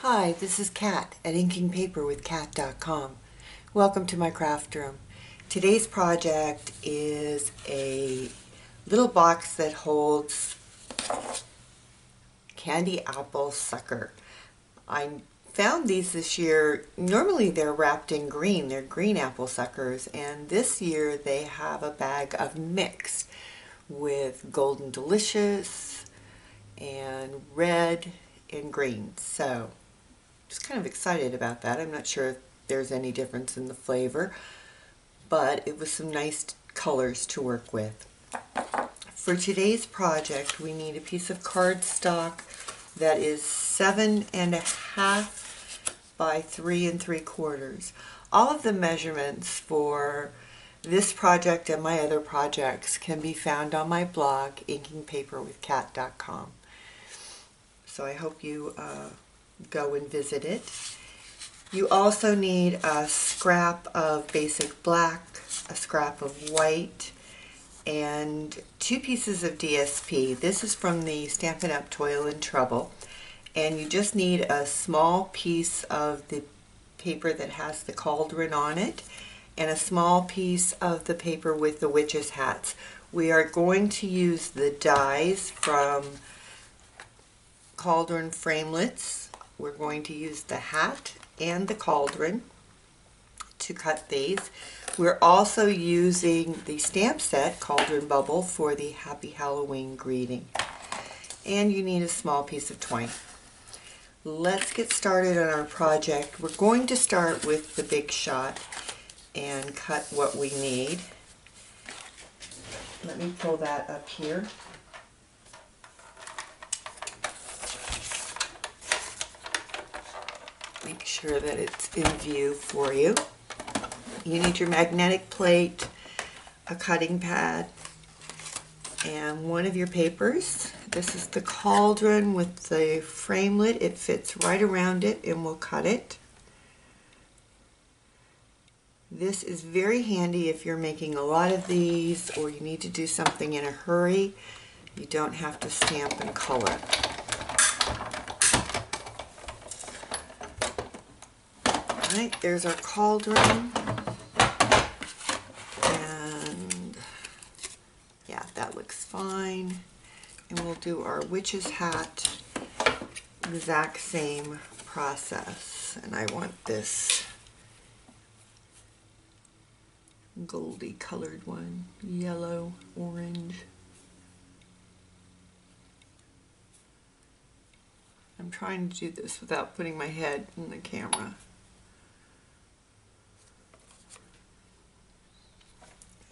Hi, this is Kat at inkingpaperwithkat.com. Welcome to my craft room. Today's project is a little box that holds candy apple sucker. I found these this year. Normally they're wrapped in green. They're green apple suckers, and this year they have a bag of mixed with Golden Delicious and red and green. So just kind of excited about that. I'm not sure if there's any difference in the flavor, but it was some nice colors to work with. For today's project, we need a piece of cardstock that is 7.5 by 3 3/4. All of the measurements for this project and my other projects can be found on my blog, inkingpaperwithkat.com. So I hope you go and visit it. You also need a scrap of basic black, a scrap of white, and 2 pieces of DSP. This is from the Stampin' Up! Toil and Trouble, and you just need a small piece of the paper that has the cauldron on it and a small piece of the paper with the witches' hats. We are going to use the dies from Cauldron Framelits. We're going to use the hat and the cauldron to cut these. We're also using the stamp set Cauldron Bubble for the Happy Halloween greeting. And you need a small piece of twine. Let's get started on our project. We're going to start with the big shot and cut what we need. Let me pull that up here. Make sure that it's in view for you. You need your magnetic plate, a cutting pad, and one of your papers. This is the cauldron with the framelit. It fits right around it and we'll cut it. This is very handy if you're making a lot of these or you need to do something in a hurry. You don't have to stamp and color. Alright, there's our cauldron, and yeah, that looks fine. And we'll do our witch's hat, exact same process. And I want this goldy colored one, yellow, orange. I'm trying to do this without putting my head in the camera.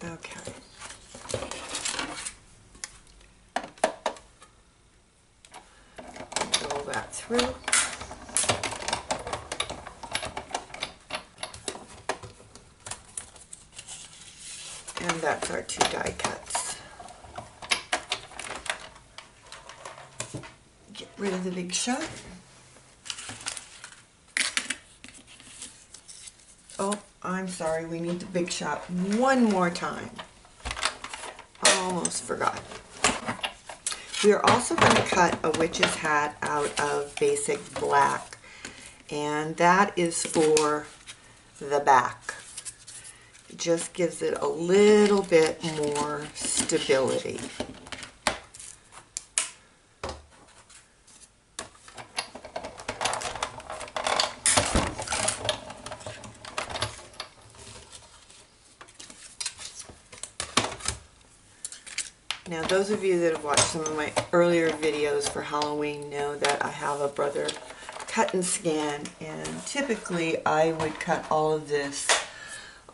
Okay. Roll that through. And that's our 2 die cuts. Get rid of the big shot. Oh, I'm sorry, we need the big shot one more time. Almost forgot. We are also going to cut a witch's hat out of basic black, and that is for the back. It just gives it a little bit more stability. Now, those of you that have watched some of my earlier videos for Halloween know that I have a Brother cut and scan, and typically I would cut all of this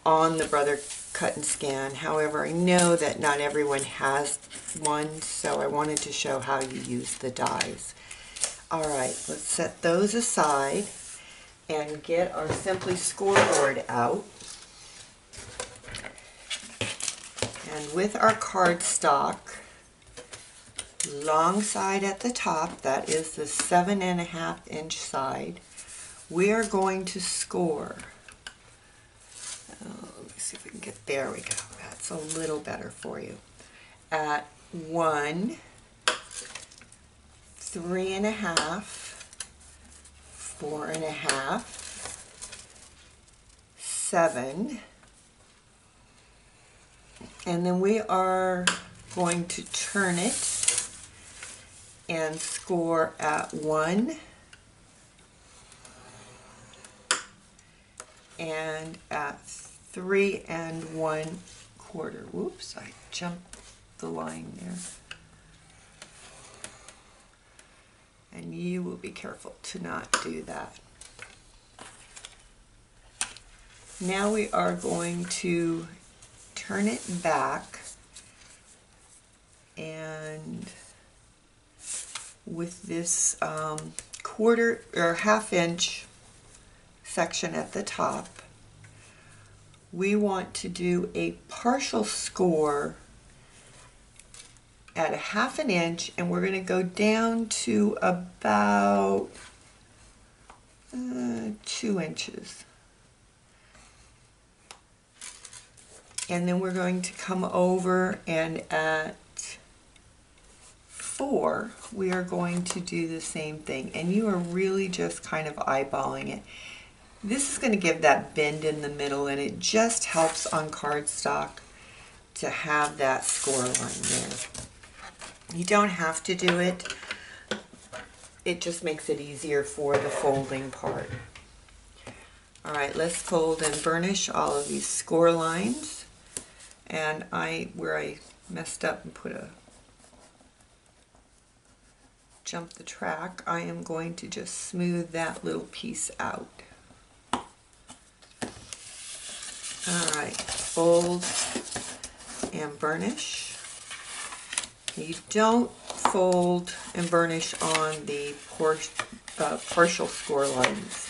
on the Brother cut and scan. However, I know that not everyone has one, so I wanted to show how you use the dies. Alright, let's set those aside and get our Simply scoreboard out. And with our cardstock, long side at the top, that is the 7.5 inch side, we are going to score. Let me see if we can get, there we go. That's a little better for you. At 1, 3.5, 4.5, 7, and then we are going to turn it and score at 1 and at 3 1/4. Whoops, I jumped the line there. And you will be careful to not do that. Now we are going to turn it back, and with this 1/4 or 1/2 inch section at the top, we want to do a partial score at 1/2 inch, and we're going to go down to about 2 inches. And then we're going to come over, and at 4 we are going to do the same thing, and you are really just kind of eyeballing it. This is going to give that bend in the middle, and it just helps on cardstock to have that score line there. You don't have to do it. It just makes it easier for the folding part. All right, let's fold and burnish all of these score lines. And where I messed up and jumped the track, I am going to just smooth that little piece out. All right, fold and burnish. You don't fold and burnish on the partial score lines.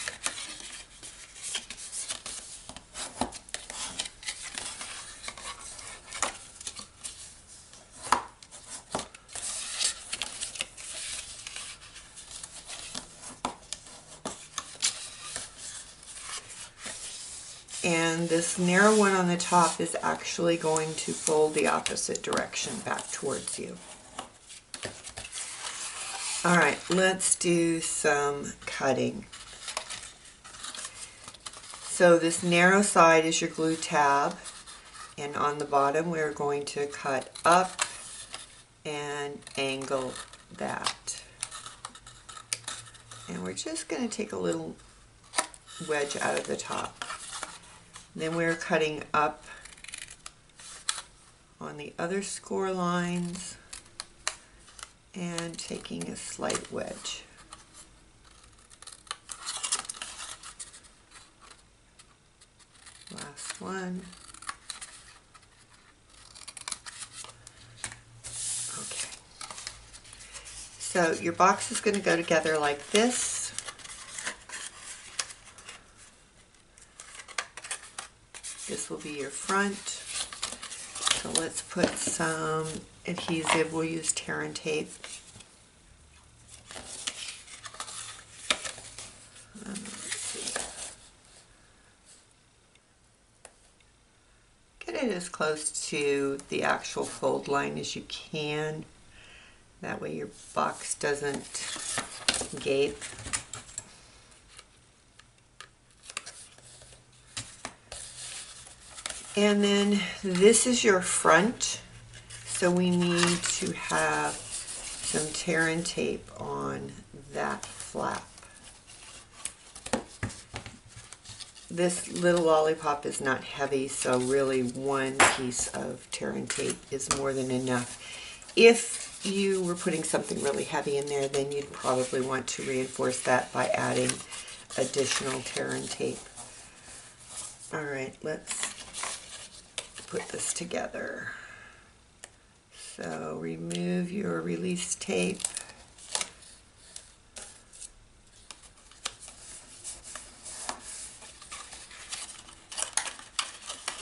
And this narrow one on the top is actually going to fold the opposite direction back towards you. All right, let's do some cutting. So this narrow side is your glue tab, and on the bottom we're going to cut up and angle that. And we're just going to take a little wedge out of the top. Then we're cutting up on the other score lines and taking a slight wedge. Last one. Okay. So your box is going to go together like this. This will be your front. So let's put some adhesive. We'll use tear and tape. Let's see. Get it as close to the actual fold line as you can. That way your box doesn't gape. And then this is your front, so we need to have some tear and tape on that flap. This little lollipop is not heavy, so really one piece of tear and tape is more than enough. If you were putting something really heavy in there, then you'd probably want to reinforce that by adding additional tear and tape. All right, let's put this together. So remove your release tape.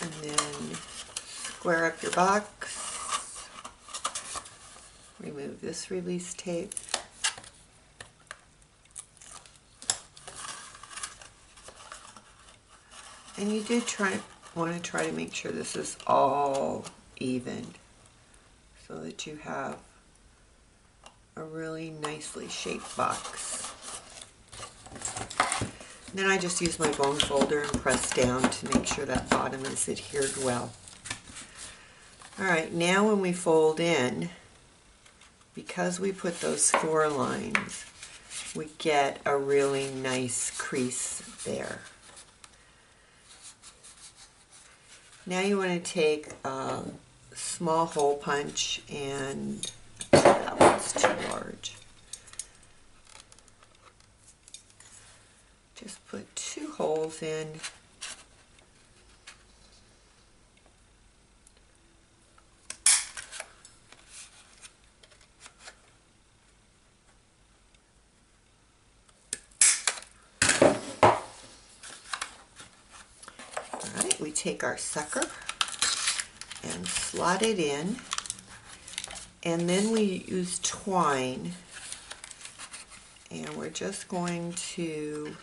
And then square up your box. Remove this release tape. And you do want to try to make sure this is all even so that you have a really nicely shaped box. Then I just use my bone folder and press down to make sure that bottom is adhered well. Alright, now when we fold in, because we put those 4 lines, we get a really nice crease there. Now you want to take a small hole punch, and that one's too large. Just put 2 holes in. Alright, we take our sucker and slot it in, and then we use twine, and we're just going to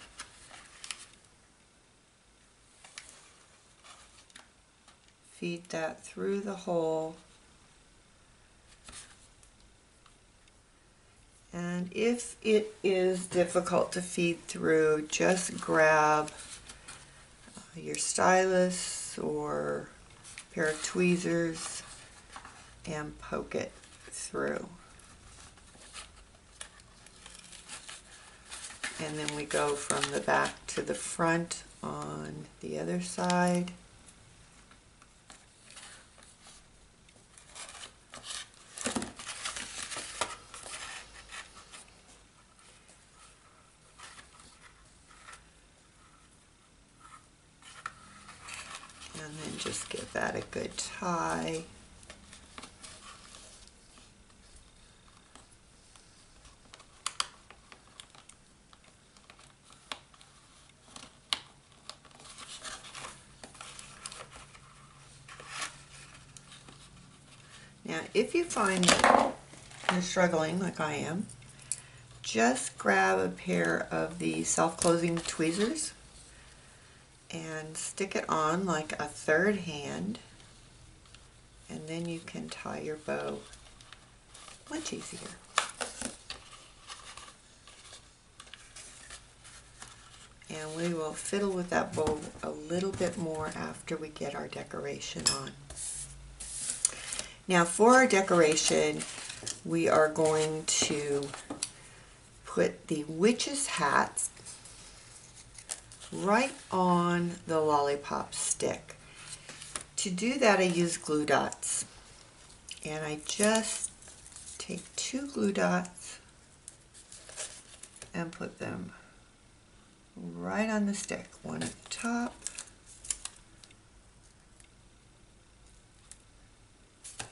feed that through the hole. And if it is difficult to feed through, just grab your stylus or a pair of tweezers and poke it through. And then we go from the back to the front on the other side. And then just give that a good tie. Now, if you find that you're struggling like I am, just grab a pair of the self-closing tweezers and stick it on like a third hand, and then you can tie your bow much easier. And we will fiddle with that bow a little bit more after we get our decoration on. Now for our decoration, we are going to put the witch's hat right on the lollipop stick. To do that, I use glue dots, and I just take 2 glue dots and put them right on the stick, one at the top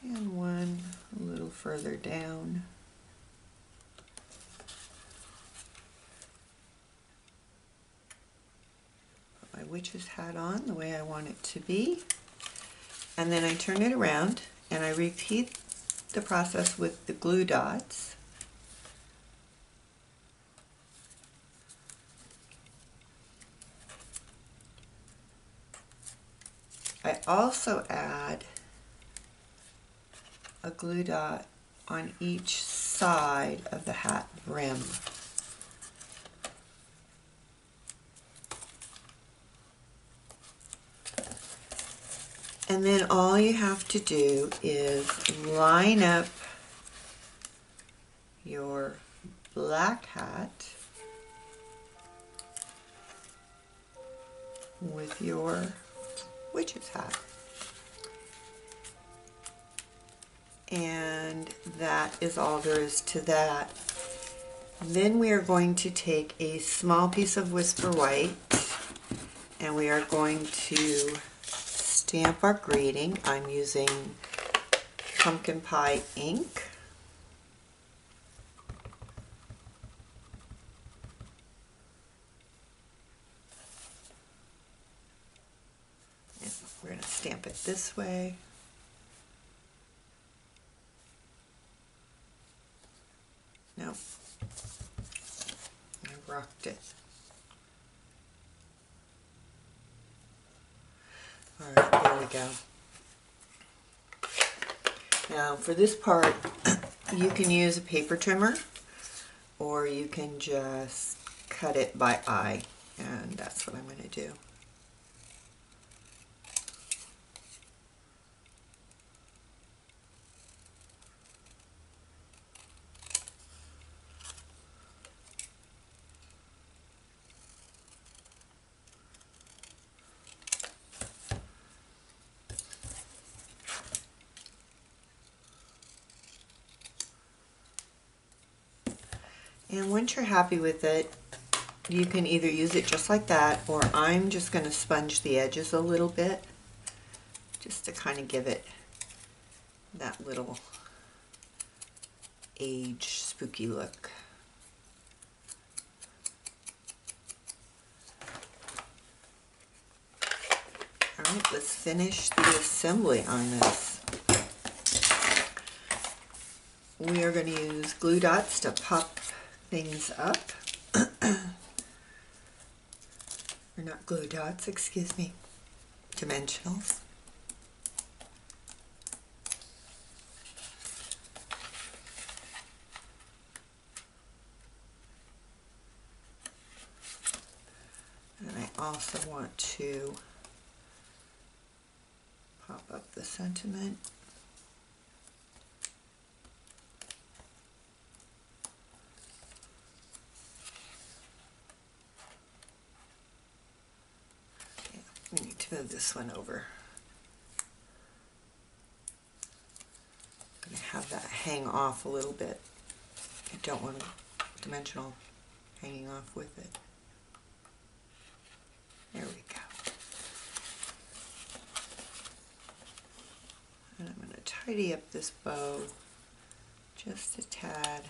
and one a little further down. My witch's hat on the way I want it to be, and then I turn it around and I repeat the process with the glue dots. I also add a glue dot on each side of the hat brim. And then all you have to do is line up your black hat with your witch's hat. And that is all there is to that. Then we are going to take a small piece of Whisper White and we are going to stamp our greeting. I'm using pumpkin pie ink. And we're going to stamp it this way. No, I rocked it. Alright, there we go. Now for this part, you can use a paper trimmer or you can just cut it by eye And that's what I'm going to do. And once you're happy with it, you can either use it just like that, or I'm just going to sponge the edges a little bit, just to kind of give it that little age spooky look. Alright, let's finish the assembly on this. We are going to use glue dots to pop things up. Or not glue dots, excuse me, dimensionals. And I also want to pop up the sentiment. We need to move this one over. I'm going to have that hang off a little bit. I don't want a dimensional hanging off with it. There we go. And I'm going to tidy up this bow just a tad.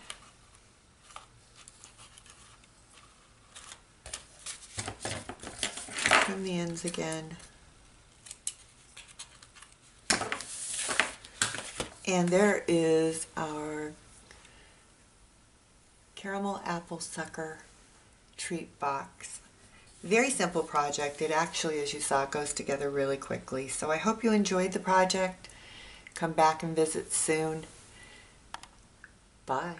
Trim the ends again. And there is our caramel apple sucker treat box. Very simple project. It actually, as you saw, goes together really quickly. So I hope you enjoyed the project. Come back and visit soon. Bye.